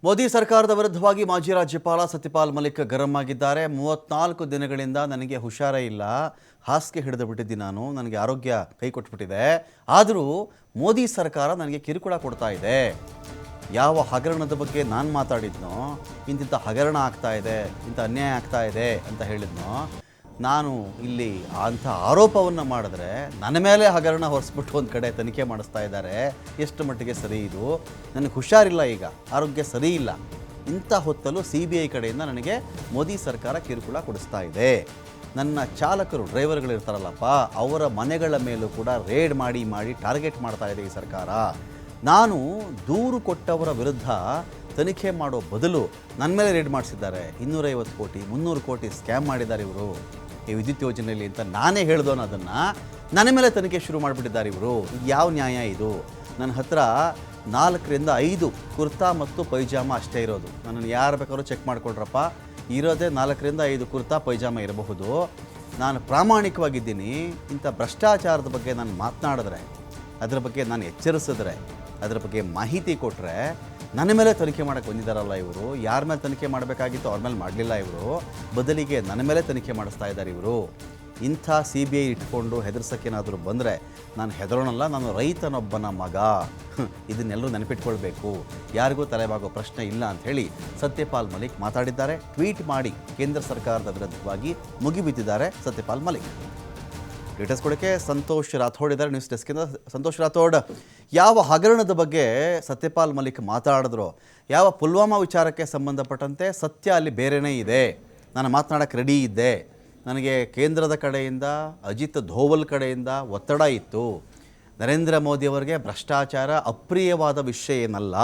ಮೋದಿ ಸರ್ಕಾರದ ವಿರುದ್ಧವಾಗಿ ಮಾಜಿ ರಾಜ್ಯಪಾಲ ಸತ್ಯಪಾಲ್ ಮಲಿಕ್ ಗರಂ ಆಗಿದ್ದಾರೆ. 34 ದಿನಗಳಿಂದ ನನಗೆ ಹುಷಾರೇ ಇಲ್ಲ, ಹಾಸಿಗೆ ಹಿಡಿದು ಬಿಟ್ಟಿದ್ದೀನಿ, ನನಗೆ ಆರೋಗ್ಯ ಕೈ ಕೊಟ್ಬಿಟ್ಟಿದೆ. ಆದರೂ ಮೋದಿ ಸರ್ಕಾರ ನನಗೆ ಕಿರುಕುಳ ಕೊಡ್ತಾ ಇದೆ. ಯಾವ ಹಗರಣದ ಬಗ್ಗೆ ನಾನು ಮಾತಾಡಿದ್ನೋ, ಇಂತಿಂಥ ಹಗರಣ ಆಗ್ತಾ ಇದೆ, ಇಂಥ ಅನ್ಯಾಯ ಆಗ್ತಾ ಇದೆ ಅಂತ ಹೇಳಿದ್ನೋ, ನಾನು ಇಲ್ಲಿ ಅಂಥ ಆರೋಪವನ್ನು ಮಾಡಿದ್ರೆ ನನ್ನ ಮೇಲೆ ಹಗರಣ ಹೊರಿಸ್ಬಿಟ್ಟು ಒಂದು ಕಡೆ ತನಿಖೆ ಮಾಡಿಸ್ತಾ ಇದ್ದಾರೆ. ಎಷ್ಟು ಮಟ್ಟಿಗೆ ಸರಿ ಇದು? ನನಗೆ ಹುಷಾರಿಲ್ಲ, ಈಗ ಆರೋಗ್ಯ ಸರಿ ಇಲ್ಲ. ಇಂಥ ಹೊತ್ತಲು CBI ಕಡೆಯಿಂದ ನನಗೆ ಮೋದಿ ಸರ್ಕಾರ ಕಿರುಕುಳ ಕೊಡಿಸ್ತಾ ಇದೆ. ನನ್ನ ಚಾಲಕರು, ಡ್ರೈವರ್ಗಳಿರ್ತಾರಲ್ಲಪ್ಪ, ಅವರ ಮನೆಗಳ ಮೇಲೂ ಕೂಡ ರೇಡ್ ಮಾಡಿ ಟಾರ್ಗೆಟ್ ಮಾಡ್ತಾ ಇದೆ ಈ ಸರ್ಕಾರ. ನಾನು ದೂರು ಕೊಟ್ಟವರ ವಿರುದ್ಧ ತನಿಖೆ ಮಾಡೋ ಬದಲು ನನ್ನ ಮೇಲೆ ರೇಡ್ ಮಾಡಿಸಿದ್ದಾರೆ. 250 ಕೋಟಿ 300 ಕೋಟಿ ಸ್ಕ್ಯಾಮ್ ಮಾಡಿದ್ದಾರೆ ಇವರು ಈ ವಿದ್ಯುತ್ ಯೋಜನೆಯಲ್ಲಿ ಅಂತ ನಾನೇ ಹೇಳ್ದೋನು. ಅದನ್ನು ನನ್ನ ಮೇಲೆ ತನಿಖೆ ಶುರು ಮಾಡಿಬಿಟ್ಟಿದ್ದಾರೆ ಇವರು. ಯಾವ ನ್ಯಾಯ ಇದು? ನನ್ನ ಹತ್ರ 4ರಿಂದ 5 ಕುರ್ತಾ ಮತ್ತು ಪೈಜಾಮ ಅಷ್ಟೇ ಇರೋದು. ನನ್ನನ್ನು ಯಾರು ಬೇಕಾದ್ರೂ ಚೆಕ್ ಮಾಡಿಕೊಡ್ರಪ್ಪ, ಇರೋದೇ 4ರಿಂದ 5 ಕುರ್ತಾ ಪೈಜಾಮ ಇರಬಹುದು. ನಾನು ಪ್ರಾಮಾಣಿಕವಾಗಿದ್ದೀನಿ. ಇಂಥ ಭ್ರಷ್ಟಾಚಾರದ ಬಗ್ಗೆ ನಾನು ಮಾತನಾಡಿದ್ರೆ, ಅದರ ಬಗ್ಗೆ ನಾನು ಎಚ್ಚರಿಸಿದ್ರೆ, ಅದರ ಬಗ್ಗೆ ಮಾಹಿತಿ ಕೊಟ್ಟರೆ ನನ್ನ ಮೇಲೆ ತನಿಖೆ ಮಾಡೋಕ್ಕೆ ಬಂದಿದ್ದಾರಲ್ಲ ಇವರು. ಯಾರ ಮೇಲೆ ತನಿಖೆ ಮಾಡಬೇಕಾಗಿತ್ತು ಅವ್ರ ಮೇಲೆ ಮಾಡಲಿಲ್ಲ ಇವರು, ಬದಲಿಗೆ ನನ್ನ ಮೇಲೆ ತನಿಖೆ ಮಾಡಿಸ್ತಾ ಇದ್ದಾರೆ ಇವರು. ಇಂಥ CBI ಇಟ್ಕೊಂಡು ಹೆದರ್ಸೋಕ್ಕೇನಾದರೂ ಬಂದರೆ ನಾನು ಹೆದರೋಣಲ್ಲ, ನಾನು ರೈತನೊಬ್ಬನ ಮಗ. ಇದನ್ನೆಲ್ಲರೂ ನೆನಪಿಟ್ಕೊಳ್ಬೇಕು. ಯಾರಿಗೂ ತಲೆಬಾಗೋ ಪ್ರಶ್ನೆ ಇಲ್ಲ ಅಂಥೇಳಿ ಸತ್ಯಪಾಲ್ ಮಲಿಕ್ ಮಾತಾಡಿದ್ದಾರೆ. ಟ್ವೀಟ್ ಮಾಡಿ ಕೇಂದ್ರ ಸರ್ಕಾರದ ವಿರುದ್ಧವಾಗಿ ಮುಗಿಬಿದ್ದಿದ್ದಾರೆ ಸತ್ಯಪಾಲ್ ಮಲಿಕ್. ಡೀಟೇಲ್ಸ್ ಕೊಡೋಕ್ಕೆ ಸಂತೋಷ್ ರಾಥೋಡ್ ಇದ್ದಾರೆ ನ್ಯೂಸ್ ಡೆಸ್ಕಿಂದ. ಸಂತೋಷ್ ರಾಥೋಡ್, ಯಾವ ಹಗರಣದ ಬಗ್ಗೆ ಸತ್ಯಪಾಲ್ ಮಲಿಕ್ ಮಾತಾಡಿದ್ರು? ಯಾವ ಪುಲ್ವಾಮಾ ವಿಚಾರಕ್ಕೆ ಸಂಬಂಧಪಟ್ಟಂತೆ ಸತ್ಯ ಅಲ್ಲಿ ಬೇರೆಯೇ ಇದೆ, ನಾನು ಮಾತನಾಡೋಕ್ಕೆ ರೆಡಿ ಇದ್ದೆ, ನನಗೆ ಕೇಂದ್ರದ ಕಡೆಯಿಂದ, ಅಜಿತ್ ಧೋವಲ್ ಕಡೆಯಿಂದ ಒತ್ತಡ ಇತ್ತು. ನರೇಂದ್ರ ಮೋದಿಯವರಿಗೆ ಭ್ರಷ್ಟಾಚಾರ ಅಪ್ರಿಯವಾದ ವಿಷಯ ಏನಲ್ಲ,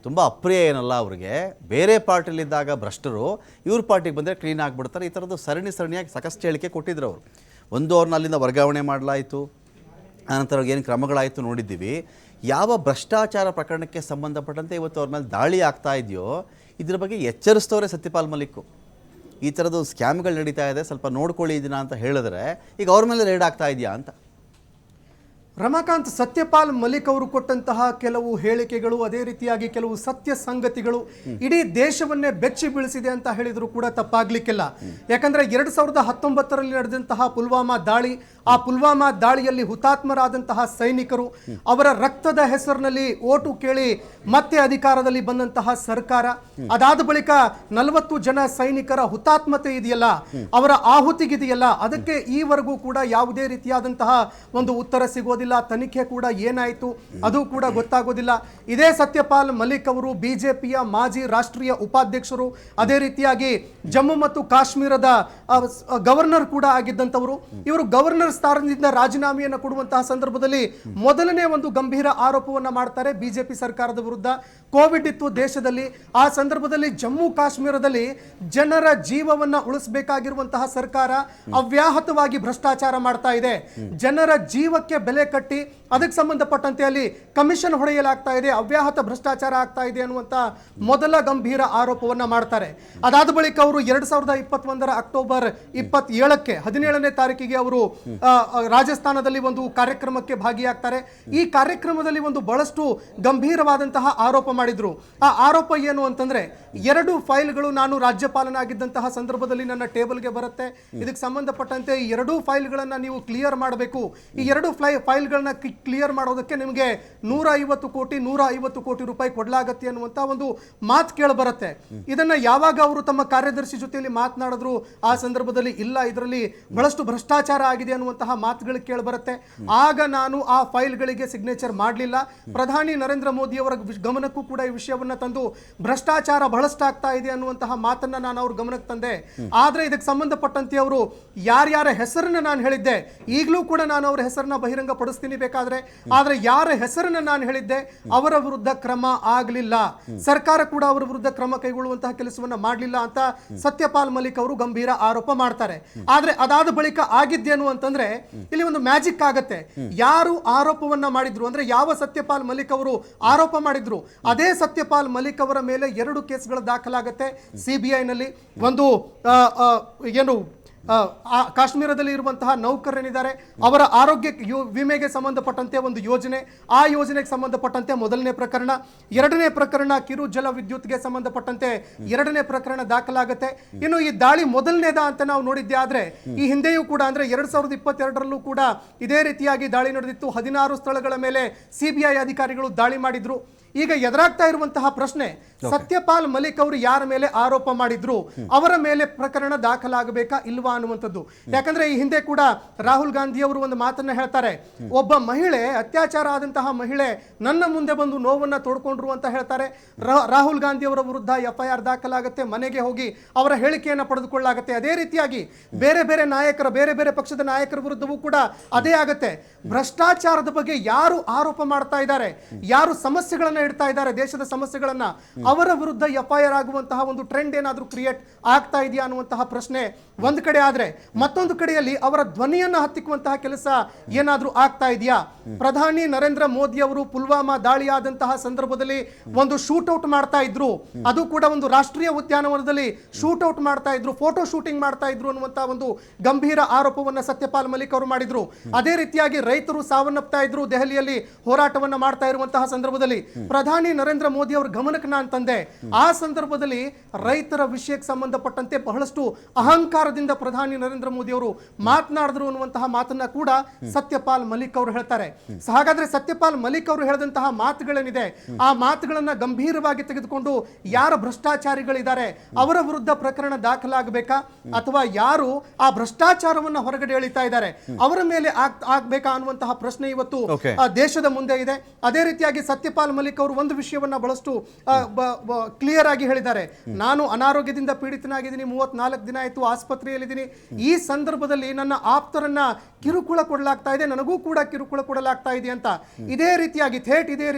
ತುಂಬ ಅಪ್ರಿಯ ಏನಲ್ಲ ಅವ್ರಿಗೆ. ಬೇರೆ ಪಾರ್ಟಿಲಿದ್ದಾಗ ಭ್ರಷ್ಟರು ಇವ್ರ ಪಾರ್ಟಿಗೆ ಬಂದರೆ ಕ್ಲೀನ್ ಆಗಿಬಿಡ್ತಾರೆ. ಈ ಥರದ್ದು ಸರಣಿಯಾಗಿ ಸಾಕಷ್ಟು ಹೇಳಿಕೆ ಕೊಟ್ಟಿದ್ರು ಅವರು. ಒಂದು ಅವ್ರನ್ನ ಅಲ್ಲಿಂದ ವರ್ಗಾವಣೆ ಮಾಡಲಾಯಿತು, ಆನಂತರ ಏನು ಕ್ರಮಗಳಾಯಿತು ನೋಡಿದ್ದೀವಿ. ಯಾವ ಭ್ರಷ್ಟಾಚಾರ ಪ್ರಕರಣಕ್ಕೆ ಸಂಬಂಧಪಟ್ಟಂತೆ ಇವತ್ತು ಅವ್ರ ಮೇಲೆ ದಾಳಿ ಆಗ್ತಾ ಇದೆಯೋ ಇದ್ರ ಬಗ್ಗೆ ಎಚ್ಚರಿಸ್ತವ್ರೆ ಸತ್ಯಪಾಲ್ ಮಲಿಕ್ಕು. ಈ ಥರದ್ದು ಸ್ಕ್ಯಾಮ್ಗಳು ನಡೀತಾ ಇದೆ, ಸ್ವಲ್ಪ ನೋಡ್ಕೊಳ್ಳಿ ಇದನ್ನ ಅಂತ ಹೇಳಿದ್ರೆ ಈಗ ಅವ್ರ ಮೇಲೆ ರೇಡ್ ಆಗ್ತಾ ಇದೆಯಾ ಅಂತ. ರಮಾಕಾಂತ್, ಸತ್ಯಪಾಲ್ ಮಲಿಕ್ ಅವರು ಕೊಟ್ಟಂತಹ ಕೆಲವು ಹೇಳಿಕೆಗಳು, ಅದೇ ರೀತಿಯಾಗಿ ಕೆಲವು ಸತ್ಯ ಸಂಗತಿಗಳು ಇಡೀ ದೇಶವನ್ನೇ ಬೆಚ್ಚಿ ಬೀಳಿಸಿದೆ ಅಂತ ಹೇಳಿದ್ರು ಕೂಡ ತಪ್ಪಾಗ್ಲಿಕ್ಕಿಲ್ಲ. ಯಾಕಂದ್ರೆ 2019ರಲ್ಲಿ ನಡೆದಂತಹ ಪುಲ್ವಾಮಾ ದಾಳಿ, ಆ ಪುಲ್ವಾಮಾ ದಾಳಿಯಲ್ಲಿ ಹುತಾತ್ಮರಾದಂತಹ ಸೈನಿಕರು, ಅವರ ರಕ್ತದ ಹೆಸರಿನಲ್ಲಿ ಓಟು ಕೇಳಿ ಮತ್ತೆ ಅಧಿಕಾರದಲ್ಲಿ ಬಂದಂತಹ ಸರ್ಕಾರ, ಅದಾದ ಬಳಿಕ 40 ಜನ ಸೈನಿಕರ ಹುತಾತ್ಮತೆ ಇದೆಯಲ್ಲ, ಅವರ ಆಹುತಿಗಿದೆಯಲ್ಲ, ಅದಕ್ಕೆ ಈವರೆಗೂ ಕೂಡ ಯಾವುದೇ ರೀತಿಯಾದಂತಹ ಒಂದು ಉತ್ತರ ಸಿಗೋದಿಲ್ಲ. ತನಿಖೆ ಕೂಡ ಏನಾಯಿತು ಅದು ಕೂಡ ಗೊತ್ತಾಗೋದಿಲ್ಲ. ಇದೇ ಸತ್ಯಪಾಲ್ ಮಲಿಕ್ ಅವರು ಬಿಜೆಪಿಯ ಮಾಜಿ ರಾಷ್ಟ್ರೀಯ ಉಪಾಧ್ಯಕ್ಷರು, ಅದೇ ರೀತಿಯಾಗಿ ಜಮ್ಮು ಮತ್ತು ಕಾಶ್ಮೀರದ ಗವರ್ನರ್ ಕೂಡ ಆಗಿದ್ದಂಥವರು. ಇವರು ಗವರ್ನರ್ ಸ್ಥಾನದಿಂದ ರಾಜೀನಾಮೆಯನ್ನು ಕೊಡುವಂತಹ ಸಂದರ್ಭದಲ್ಲಿ ಮೊದಲನೇ ಒಂದು ಗಂಭೀರ ಆರೋಪವನ್ನು ಮಾಡ್ತಾರೆ ಬಿಜೆಪಿ ಸರ್ಕಾರದ ವಿರುದ್ಧ. ಕೋವಿಡ್ ಇತ್ತು ದೇಶದಲ್ಲಿ, ಆ ಸಂದರ್ಭದಲ್ಲಿ ಜಮ್ಮು ಕಾಶ್ಮೀರದಲ್ಲಿ ಜನರ ಜೀವವನ್ನ ಉಳಿಸಬೇಕಾಗಿರುವಂತಹ ಸರ್ಕಾರ ಅವ್ಯಾಹತವಾಗಿ ಭ್ರಷ್ಟಾಚಾರ ಮಾಡ್ತಾ ಇದೆ. ಜನರ ಜೀವಕ್ಕೆ ಬೆಲೆ ಕಟ್ಟಿ ಅದಕ್ಕೆ ಸಂಬಂಧಪಟ್ಟಂತೆ ಅಲ್ಲಿ ಕಮಿಷನ್ ಹೊಡೆಯಲಾಗ್ತಾ ಇದೆ, ಅವ್ಯಾಹತ ಭ್ರಷ್ಟಾಚಾರ ಆಗ್ತಾ ಇದೆ ಅನ್ನುವಂತ ಮೊದಲ ಗಂಭೀರ ಆರೋಪವನ್ನ ಮಾಡ್ತಾರೆ. ಅದಾದ ಬಳಿಕ ಅವರು 2021ರ ಅಕ್ಟೋಬರ್ 27ಕ್ಕೆ 17ನೇ ತಾರೀಕಿಗೆ ಅವರು ರಾಜಸ್ಥಾನದಲ್ಲಿ ಒಂದು ಕಾರ್ಯಕ್ರಮಕ್ಕೆ ಭಾಗಿಯಾಗ್ತಾರೆ. ಈ ಕಾರ್ಯಕ್ರಮದಲ್ಲಿ ಒಂದು ಬಹಳಷ್ಟು ಗಂಭೀರವಾದಂತಹ ಆರೋಪ ಮಾಡಿದ್ರು. ಆ ಆರೋಪ ಏನು ಅಂತಂದ್ರೆ, 2 ಫೈಲ್ಗಳು ನಾನು ರಾಜ್ಯಪಾಲನಾಗಿದ್ದಂತಹ ಸಂದರ್ಭದಲ್ಲಿ ನನ್ನ ಟೇಬಲ್ಗೆ ಬರುತ್ತೆ, ಇದಕ್ಕೆ ಸಂಬಂಧಪಟ್ಟಂತೆ ಈ 2 ಫೈಲ್ಗಳನ್ನ ನೀವು ಕ್ಲಿಯರ್ ಮಾಡಬೇಕು. ಈ 2 ಫೈಲ್ಗಳನ್ನ ಕ್ಲಿಯರ್ ಮಾಡೋದಕ್ಕೆ ನಿಮಗೆ 150 ಕೋಟಿ ರೂಪಾಯಿ ಕೊಡಲಾಗತ್ತೆ ಅನ್ನುವಂತ ಒಂದು ಮಾತು ಕೇಳಿ ಬರುತ್ತೆ. ಇದನ್ನ ಯಾವಾಗ ಅವರು ತಮ್ಮ ಕಾರ್ಯದರ್ಶಿ ಜೊತೆಯಲ್ಲಿ ಮಾತನಾಡಿದ್ರು ಆ ಸಂದರ್ಭದಲ್ಲಿ ಇಲ್ಲ, ಇದರಲ್ಲಿ ಬಹಳಷ್ಟು ಭ್ರಷ್ಟಾಚಾರ ಆಗಿದೆ ಅನ್ನುವಂತಹ ಮಾತುಗಳು ಕೇಳಿ ಬರುತ್ತೆ. ಆಗ ನಾನು ಆ ಫೈಲ್ಗಳಿಗೆ ಸಿಗ್ನೇಚರ್ ಮಾಡಲಿಲ್ಲ. ಪ್ರಧಾನಿ ನರೇಂದ್ರ ಮೋದಿ ಅವರ ಗಮನಕ್ಕೂ ಕೂಡ ಈ ವಿಷಯವನ್ನ ತಂದು ಭ್ರಷ್ಟಾಚಾರ ಬಹಳಷ್ಟು ಆಗ್ತಾ ಇದೆ ಅನ್ನುವಂತಹ ಮಾತನ್ನ ನಾನು ಅವ್ರ ಗಮನಕ್ಕೆ ತಂದೆ. ಆದ್ರೆ ಇದಕ್ಕೆ ಸಂಬಂಧಪಟ್ಟಂತೆ ಅವರು ಯಾರ್ಯಾರ ಹೆಸರನ್ನ ನಾನು ಹೇಳಿದ್ದೆ, ಈಗಲೂ ಕೂಡ ನಾನು ಅವರ ಹೆಸರನ್ನ ಬಹಿರಂಗ ಪಡಿಸ್ತೀನಿ ಬೇಕಾದ್ರೆ, ಆದ್ರೆ ಯಾರ ಹೆಸರನ್ನ ನಾನು ಹೇಳಿದ್ದೆ ಅವರ ವಿರುದ್ಧ ಕ್ರಮ ಆಗಲಿಲ್ಲ, ಸರ್ಕಾರ ಕೂಡ ಅವರ ವಿರುದ್ಧ ಕ್ರಮ ಕೈಗೊಳ್ಳುವಂತಹ ಕೆಲಸವನ್ನ ಮಾಡಲಿಲ್ಲ ಅಂತ ಸತ್ಯಪಾಲ್ ಮಲಿಕ್ ಅವರು ಗಂಭೀರ ಆರೋಪ ಮಾಡ್ತಾರೆ. ಆದ್ರೆ ಅದಾದ ಬಳಿಕ ಆಗಿದ್ದೇನು ಅಂತಂದ್ರೆ, ಇಲ್ಲಿ ಒಂದು ಮ್ಯಾಜಿಕ್ ಆಗತ್ತೆ. ಯಾರು ಆರೋಪವನ್ನ ಮಾಡಿದ್ರು ಅಂದ್ರೆ, ಯಾವ ಸತ್ಯಪಾಲ್ ಮಲಿಕ್ ಅವರು ಆರೋಪ ಮಾಡಿದ್ರು ಅದೇ ಸತ್ಯಪಾಲ್ ಮಲಿಕ್ ಅವರ ಮೇಲೆ 2 ಕೇಸ್ಗಳು ದಾಖಲಾಗತ್ತೆ CBI ನಲ್ಲಿ. ಒಂದು ಏನು ಕಾಶ್ಮೀರದಲ್ಲಿ ಇರುವಂತಹ ನೌಕರರೇನಿದ್ದಾರೆ ಅವರ ಆರೋಗ್ಯ ವಿಮೆಗೆ ಸಂಬಂಧಪಟ್ಟಂತೆ ಒಂದು ಯೋಜನೆ, ಆ ಯೋಜನೆಗೆ ಸಂಬಂಧಪಟ್ಟಂತೆ ಮೊದಲನೇ ಪ್ರಕರಣ, ಎರಡನೇ ಪ್ರಕರಣ ಕಿರು ಜಲ ವಿದ್ಯುತ್ಗೆ ಸಂಬಂಧಪಟ್ಟಂತೆ ಎರಡನೇ ಪ್ರಕರಣ ದಾಖಲಾಗುತ್ತೆ. ಇನ್ನು ಈ ದಾಳಿ ಮೊದಲನೇದ ಅಂತ ನಾವು ನೋಡಿದ್ದೆ ಆದ್ರೆ ಈ ಹಿಂದೆಯೂ ಕೂಡ ಅಂದ್ರೆ 2022ರಲ್ಲೂ ಕೂಡ ಇದೇ ರೀತಿಯಾಗಿ ದಾಳಿ ನಡೆದಿತ್ತು. 16 ಸ್ಥಳಗಳ ಮೇಲೆ ಸಿಬಿಐ ಅಧಿಕಾರಿಗಳು ದಾಳಿ ಮಾಡಿದ್ರು. ಈಗ ಎದುರಾಗ್ತಾ ಇರುವಂತಹ ಪ್ರಶ್ನೆ, ಸತ್ಯಪಾಲ್ ಮಲಿಕ್ ಅವರು ಯಾರ ಮೇಲೆ ಆರೋಪ ಮಾಡಿದ್ರು ಅವರ ಮೇಲೆ ಪ್ರಕರಣ ದಾಖಲಾಗಬೇಕಾ ಇಲ್ವಾ ಅನ್ನುವಂಥದ್ದು. ಯಾಕಂದ್ರೆ ಈ ಹಿಂದೆ ಕೂಡ ರಾಹುಲ್ ಗಾಂಧಿ ಅವರು ಒಂದು ಮಾತನ್ನ ಹೇಳ್ತಾರೆ, ಒಬ್ಬ ಮಹಿಳೆ, ಅತ್ಯಾಚಾರ ಆದಂತಹ ಮಹಿಳೆ ನನ್ನ ಮುಂದೆ ಬಂದು ನೋವನ್ನ ತೋಡ್ಕೊಂಡ್ರು ಅಂತ ಹೇಳ್ತಾರೆ. ರಾಹುಲ್ ಗಾಂಧಿ ಅವರ ವಿರುದ್ಧ FIR ದಾಖಲಾಗುತ್ತೆ, ಮನೆಗೆ ಹೋಗಿ ಅವರ ಹೇಳಿಕೆಯನ್ನು ಪಡೆದುಕೊಳ್ಳಲಾಗುತ್ತೆ. ಅದೇ ರೀತಿಯಾಗಿ ಬೇರೆ ಬೇರೆ ನಾಯಕರ, ಬೇರೆ ಬೇರೆ ಪಕ್ಷದ ನಾಯಕರ ವಿರುದ್ಧವೂ ಕೂಡ ಅದೇ ಆಗುತ್ತೆ. ಭ್ರಷ್ಟಾಚಾರದ ಬಗ್ಗೆ ಯಾರು ಆರೋಪ ಮಾಡ್ತಾ ಇದ್ದಾರೆ, ಯಾರು ಸಮಸ್ಯೆಗಳನ್ನ ಇಡ್ತಾ ಇದ್ದಾರೆ, ದೇಶದ ಸಮಸ್ಯೆಗಳನ್ನ, ಅವರ ವಿರುದ್ಧ FIR ಆಗುವಂತಹ ಒಂದು ಟ್ರೆಂಡ್ ಏನಾದ್ರೂ ಕ್ರಿಯೇಟ್ ಆಗ್ತಾ ಇದೆಯಾ ಅನ್ನುವಂತಹ ಪ್ರಶ್ನೆ ಒಂದು ಕಡೆ ಆದ್ರೆ, ಮತ್ತೊಂದು ಕಡೆಯಲ್ಲಿ ಅವರ ಧ್ವನಿಯನ್ನ ಹತ್ತಿಕ್ಕುವಂತಹ ಕೆಲಸ ಏನಾದ್ರೂ ಆಗ್ತಾ ಇದೆಯಾ? ಪ್ರಧಾನಿ ನರೇಂದ್ರ ಮೋದಿ ಅವರು ಪುಲ್ವಾಮಾ ದಾಳಿಯಾದಂತಹ ಸಂದರ್ಭದಲ್ಲಿ ಒಂದು ಶೂಟ್ಔಟ್ ಮಾಡ್ತಾ ಇದ್ರು, ಅದು ಕೂಡ ಒಂದು ರಾಷ್ಟ್ರೀಯ ಉದ್ಯಾನವನದಲ್ಲಿ ಶೂಟ್ಔಟ್ ಮಾಡ್ತಾ ಇದ್ರು, ಫೋಟೋ ಶೂಟಿಂಗ್ ಮಾಡ್ತಾ ಇದ್ರು ಅನ್ನುವಂತಹ ಒಂದು ಗಂಭೀರ ಆರೋಪವನ್ನ ಸತ್ಯಪಾಲ್ ಮಲಿಕ್ ಅವರು ಮಾಡಿದ್ರು. ಅದೇ ರೀತಿಯಾಗಿ ರೈತರು ಸಾವನ್ನಪ್ತಾ ಇದ್ರು ದೆಹಲಿಯಲ್ಲಿ ಹೋರಾಟವನ್ನ ಮಾಡ್ತಾ ಇರುವಂತಹ ಸಂದರ್ಭದಲ್ಲಿ ಪ್ರಧಾನಿ ನರೇಂದ್ರ ಮೋದಿ ಅವರ ಗಮನಕ್ಕೆ ನಾನು ತಂದೆ. ಆ ಸಂದರ್ಭದಲ್ಲಿ ರೈತರ ವಿಷಯಕ್ಕೆ ಸಂಬಂಧಪಟ್ಟಂತೆ ಬಹಳಷ್ಟು ಅಹಂಕಾರದಿಂದ ಪ್ರಧಾನಿ ನರೇಂದ್ರ ಮೋದಿ ಅವರು ಮಾತನಾಡಿದ್ರು ಅನ್ನುವಂತಹ ಮಾತನ್ನ ಕೂಡ ಸತ್ಯಪಾಲ್ ಮಲಿಕ್ ಅವರು ಹೇಳ್ತಾರೆ. ಹಾಗಾದ್ರೆ ಸತ್ಯಪಾಲ್ ಮಲಿಕ್ ಅವರು ಹೇಳಿದಂತಹ ಮಾತುಗಳೇನಿದೆ, ಆ ಮಾತುಗಳನ್ನ ಗಂಭೀರವಾಗಿ ತೆಗೆದುಕೊಂಡು ಯಾರ ಭ್ರಷ್ಟಾಚಾರಿಗಳಿದ್ದಾರೆ ಅವರ ವಿರುದ್ಧ ಪ್ರಕರಣ ದಾಖಲಾಗಬೇಕಾ, ಅಥವಾ ಯಾರು ಆ ಭ್ರಷ್ಟಾಚಾರವನ್ನ ಹೊರಗಡೆ ಎಳಿತಾ ಇದ್ದಾರೆ ಅವರ ಮೇಲೆ ಆಗ್ಬೇಕಾ ಅನ್ನುವಂತಹ ಪ್ರಶ್ನೆ ಇವತ್ತು ದೇಶದ ಮುಂದೆ ಇದೆ. ಅದೇ ರೀತಿಯಾಗಿ ಸತ್ಯಪಾಲ್ ಮಲಿಕ್ ಅವರು ಒಂದು ವಿಷಯವನ್ನ ಬಹಳಷ್ಟು ಕ್ಲಿಯರ್ ಆಗಿ ಹೇಳಿದ್ದಾರೆ. ನಾನು ಅನಾರೋಗ್ಯದಿಂದ ಪೀಡಿತನಾಗಿದ್ದೀನಿ, 34 ದಿನ ಆಯ್ತು ಆಸ್ಪತ್ರೆಯಲ್ಲಿದ್ದೀನಿ. ಈ ಸಂದರ್ಭದಲ್ಲಿ ನನ್ನ ಆಪ್ತರನ್ನ ಕಿರುಕುಳ ಕೊಡಲಾಗ್ತಾ ಇದೆ, ನನಗೂ ಕೂಡ ಕಿರುಕುಳ ಕೊಡಲಾಗ್ತಾ ಇದೆ ಅಂತ ಇದೇ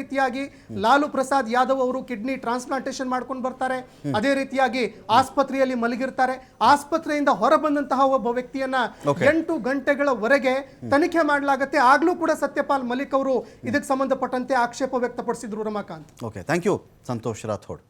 ರೀತಿಯಾಗಿ ಲಾಲು ಪ್ರಸಾದ್ ಯಾದವ್ ಅವರು ಕಿಡ್ನಿ ಟ್ರಾನ್ಸ್ಪ್ಲಾಂಟೇಶನ್ ಮಾಡ್ಕೊಂಡು ಬರ್ತಾರೆ. ಅದೇ ರೀತಿಯಾಗಿ ಆಸ್ಪತ್ರೆಯಲ್ಲಿ ಮಲಗಿರ್ತಾರೆ. ಆಸ್ಪತ್ರೆಯಿಂದ ಹೊರ ಬಂದಂತಹ ಒಬ್ಬ ವ್ಯಕ್ತಿಯನ್ನ 8 ಗಂಟೆಗಳವರೆಗೆ ತನಿಖೆ ಮಾಡಲಾಗುತ್ತೆ. ಆಗ್ಲೂ ಕೂಡ ಸತ್ಯಪಾಲ್ ಮಲಿಕ್ ಅವರು ಇದಕ್ಕೆ ಸಂಬಂಧಪಟ್ಟಂತೆ ಆಕ್ಷೇಪ ವ್ಯಕ್ತಪಡಿಸಿದ್ರು. Ramakant, okay, thank you Santosh Rathore.